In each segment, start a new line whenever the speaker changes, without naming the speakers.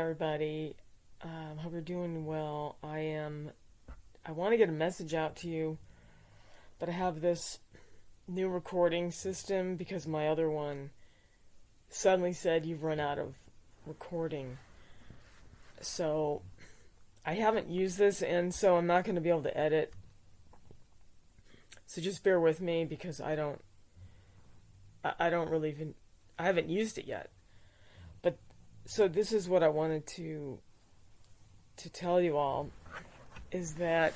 everybody. Hope you're doing well. I want to get a message out to you that I have this new recording system because my other one suddenly said you've run out of recording. So I haven't used this, and so I'm not going to be able to edit. So just bear with me because I haven't used it yet. But so this is what I wanted to tell you all is that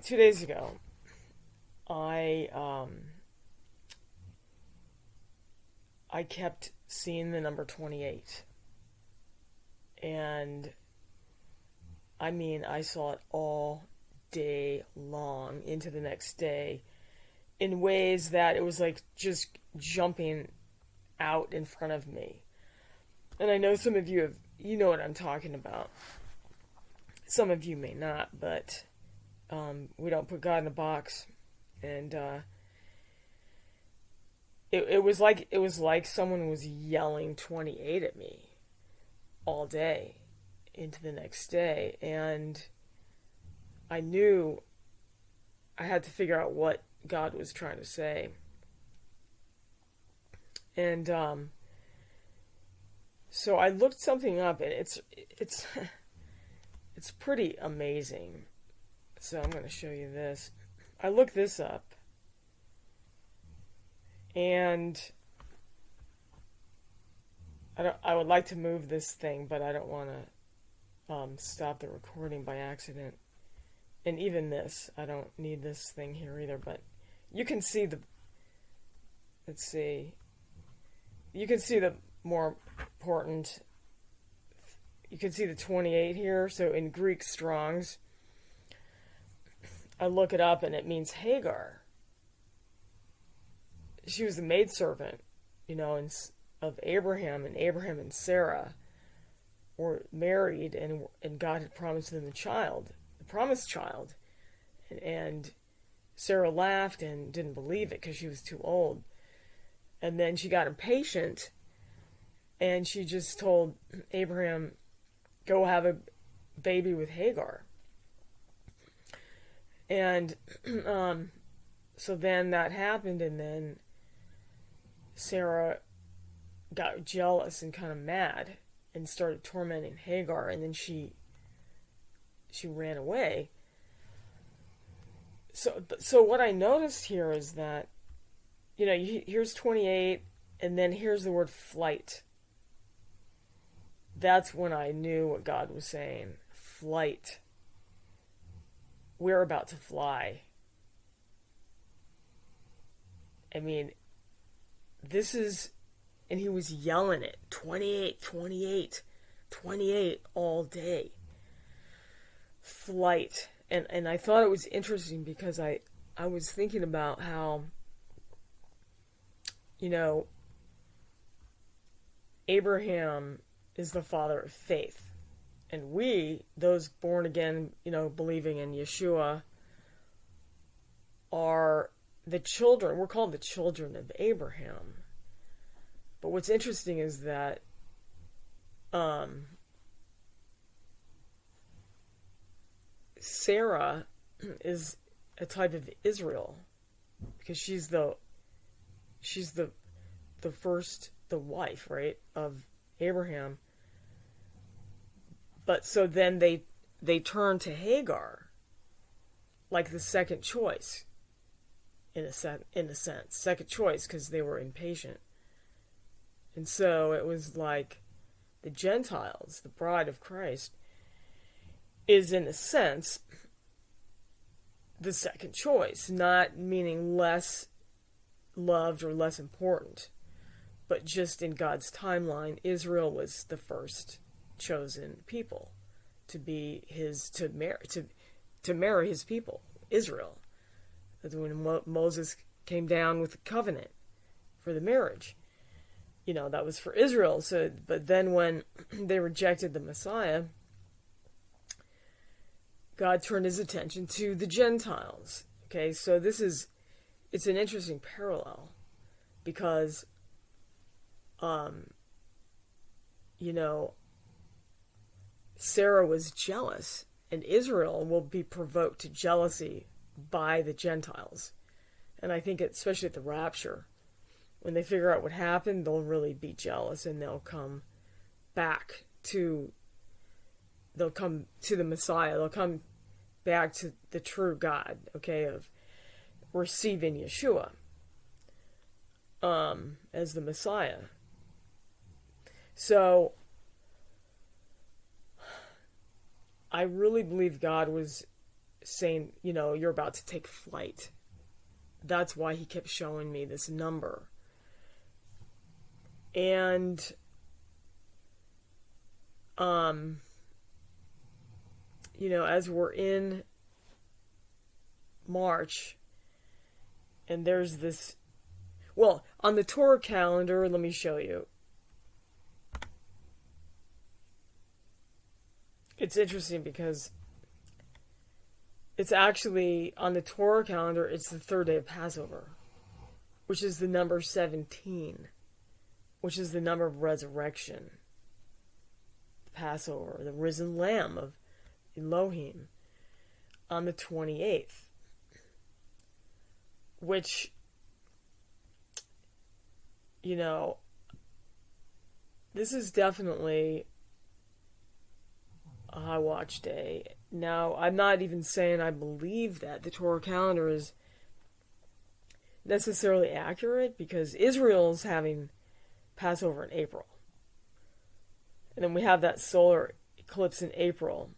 2 days ago I kept seeing the number 28, and I mean I saw it all day long into the next day in ways that it was like just jumping out in front of me. And I know some of you know what I'm talking about. Some of you may not, but we don't put God in a box. And it was like someone was yelling 28 at me all day into the next day, and I knew I had to figure out what God was trying to say. And so I looked something up, and it's it's pretty amazing. So I'm going to show you this. I looked this up, and I would like to move this thing, but I don't want to stop the recording by accident. And even this, I don't need this thing here either, but you can see let's see, you can see the more important, you can see the 28 here. So in Greek Strong's, I look it up and it means Hagar. She was the maidservant, of Abraham, and Abraham and Sarah were married, and God had promised them the promised child. And Sarah laughed and didn't believe it because she was too old. And then she got impatient, and she just told Abraham, go have a baby with Hagar. And so then that happened, and then Sarah got jealous and kind of mad and started tormenting Hagar, and then she ran away. So what I noticed here is that, here's 28, and then here's the word flight. That's when I knew what God was saying. Flight. We're about to fly. I mean, and he was yelling it, 28, 28, 28 all day. Flight. And I thought it was interesting because I was thinking about how, Abraham is the father of faith. And we, those born again, believing in Yeshua, are the children. We're called the children of Abraham. But what's interesting is that Sarah is a type of Israel because she's the first, the wife, right, of Abraham. But so then they turn to Hagar like the second choice, in a sense, second choice, because they were impatient. And so it was like the Gentiles, the bride of Christ, is in a sense the second choice, not meaning less loved or less important, but just in God's timeline, Israel was the first chosen people to be to marry his people, Israel. That's when Moses came down with the covenant for the marriage. That was for Israel. So, but then when they rejected the Messiah, God turned his attention to the Gentiles. Okay, so it's an interesting parallel because you know, Sarah was jealous, and Israel will be provoked to jealousy by the Gentiles. And I think, especially at the rapture, when they figure out what happened, they'll really be jealous, and they'll come to the Messiah. They'll come back to the true God, okay, of receiving Yeshua as the Messiah. So I really believe God was saying, you're about to take flight. That's why he kept showing me this number. And as we're in March, and there's this, on the Torah calendar, let me show you. It's interesting because it's actually, on the Torah calendar, it's the third day of Passover, which is the number 17, which is the number of resurrection. Passover, the risen Lamb of Elohim, on the 28th, which, this is definitely a high watch day. Now, I'm not even saying I believe that the Torah calendar is necessarily accurate, because Israel's having Passover in April. And then we have that solar eclipse in April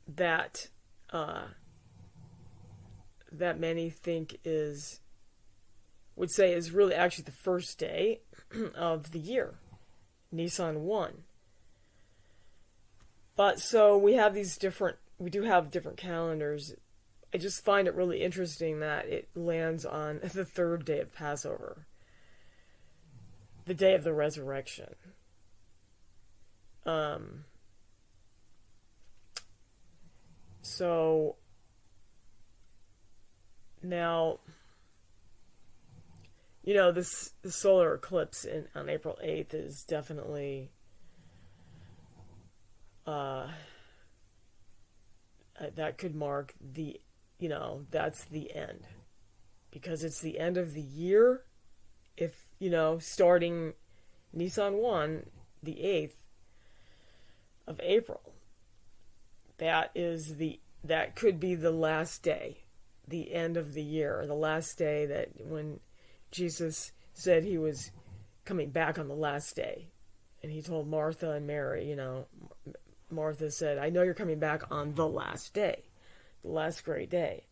that that many think would say is really actually the first day of the year, Nisan 1. But so we do have different calendars. I just find it really interesting that it lands on the third day of Passover, the day of the resurrection. So now, the solar eclipse on April 8th is definitely that could mark that's the end, because it's the end of the year. If starting Nisan 1, the 8th of April, that could be the last day, the end of the year, the last day that when Jesus said he was coming back on the last day. And he told Martha and Mary, Martha said, I know you're coming back on the last day, the last great day.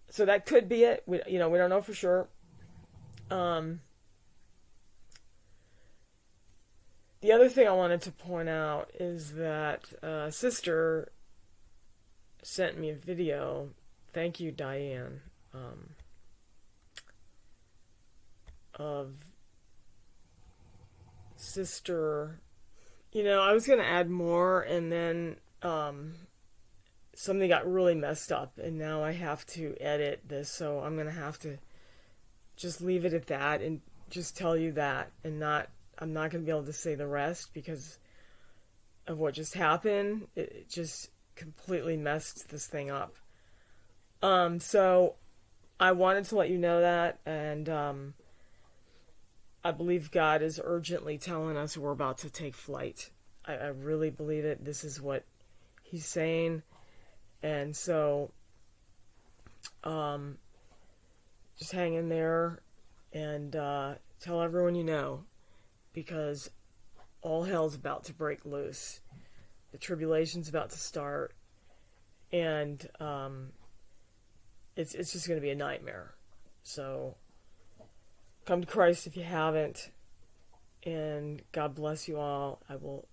So that could be it. We don't know for sure. The other thing I wanted to point out is that a sister sent me a video. Thank you, Diane. Of sister, I was going to add more, and then something got really messed up, and now I have to edit this, so I'm going to have to just leave it at that and just tell you that, and I'm not going to be able to say the rest because of what just happened. It just completely messed this thing up. So I wanted to let you know that, and I believe God is urgently telling us we're about to take flight. I really believe it. This is what he's saying. And so just hang in there and tell everyone you know, because all hell's about to break loose. The tribulation's about to start, and it's just going to be a nightmare. So come to Christ if you haven't, and God bless you all. I will